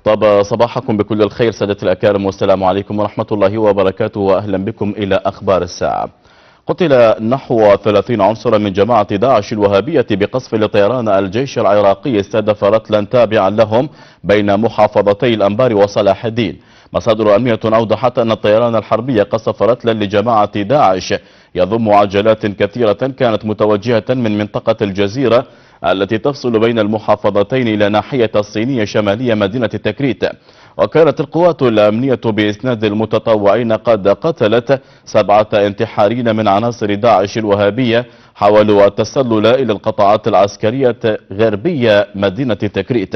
طاب صباحكم بكل الخير سادة الأكارم، والسلام عليكم ورحمة الله وبركاته، وأهلا بكم إلى أخبار الساعة. قتل نحو 30 عنصرا من جماعة داعش الوهابية بقصف لطيران الجيش العراقي استهدف رتلا تابعا لهم بين محافظتي الأنبار وصلاح الدين. مصادر أمنية أوضحت أن الطيران الحربي قصف رتلا لجماعة داعش يضم عجلات كثيرة كانت متوجهة من منطقة الجزيرة التي تفصل بين المحافظتين إلى ناحية الصينية شمالية مدينة تكريت. وكانت القوات الأمنية بإسناد المتطوعين قد قتلت 7 انتحاريين من عناصر داعش الوهابية حاولوا التسلل إلى القطاعات العسكرية غربية مدينة تكريت.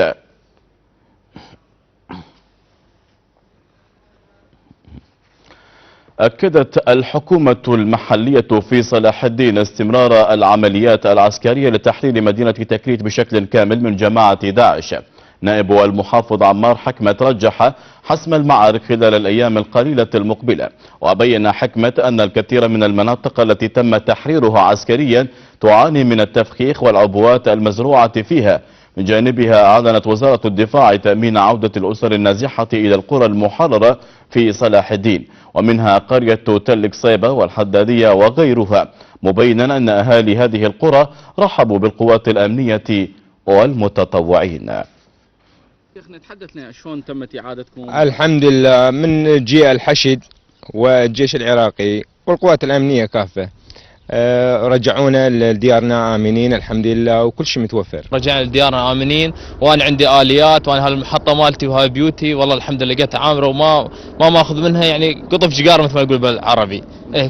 أكدت الحكومة المحلية في صلاح الدين استمرار العمليات العسكرية لتحرير مدينة تكريت بشكل كامل من جماعة داعش. نائب المحافظ عمار حكمة رجح حسم المعارك خلال الأيام القليلة المقبلة، وبين حكمة أن الكثير من المناطق التي تم تحريرها عسكريا تعاني من التفخيخ والعبوات المزروعة فيها. من جانبها أعلنت وزارة الدفاع تأمين عودة الأسر النازحة إلى القرى المحررة في صلاح الدين، ومنها قرية تل قصيبة والحدادية وغيرها، مبينا أن أهالي هذه القرى رحبوا بالقوات الأمنية والمتطوعين. شيخنا تحدثنا شلون تمت إعادتكم؟ الحمد لله من جيء الحشد والجيش العراقي والقوات الأمنية كافة رجعونا لديارنا آمنين الحمد لله، وكل شيء متوفر. رجعنا لديارنا آمنين، وأنا عندي آليات، وأنا هالمحطة مالتي وهاي بيوتي والله الحمد لله لقيتها عامرة وما ماخذ منها يعني قطف جقار مثل ما يقول بالعربي،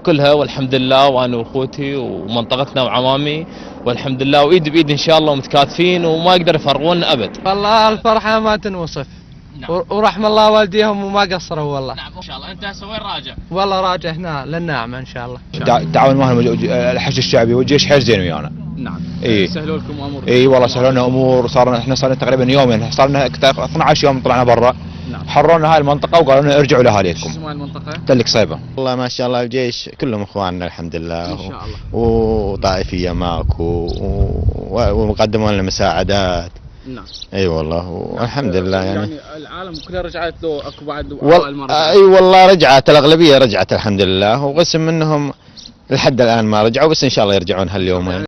كلها والحمد لله، وأنا وأخوتي ومنطقتنا وعمامي والحمد لله، وإيد بإيد إن شاء الله ومتكاتفين وما يقدر يفرقونا أبد. والله الفرحة ما تنوصف. نعم. ورحم الله والديهم وما قصروا والله. نعم ان شاء الله. انت هسه وين راجع؟ والله راجع هنا للنعمة ان شاء الله. التعاون معهم الحشد الشعبي والجيش حيل زين ويانا. نعم. اي سهلوا لكم امور. اي والله سهلوا لنا امور، احنا صار تقريبا يومين، صار لنا 12 يوم طلعنا برا. نعم. حررنا هاي المنطقة وقالوا لنا ارجعوا لاهاليكم. شو اسمها المنطقة؟ تل قصيبة. والله ما شاء الله الجيش كلهم اخواننا الحمد لله. ان شاء الله. وطائفية ماكو وقدموا لنا مساعدات. نعم. اي والله والحمد لله يعني العالم كلها رجعت له اكو بعد اي والله رجعت الاغلبيه، رجعت الحمد لله، وقسم منهم لحد الان ما رجعوا، بس ان شاء الله يرجعون هاليومين.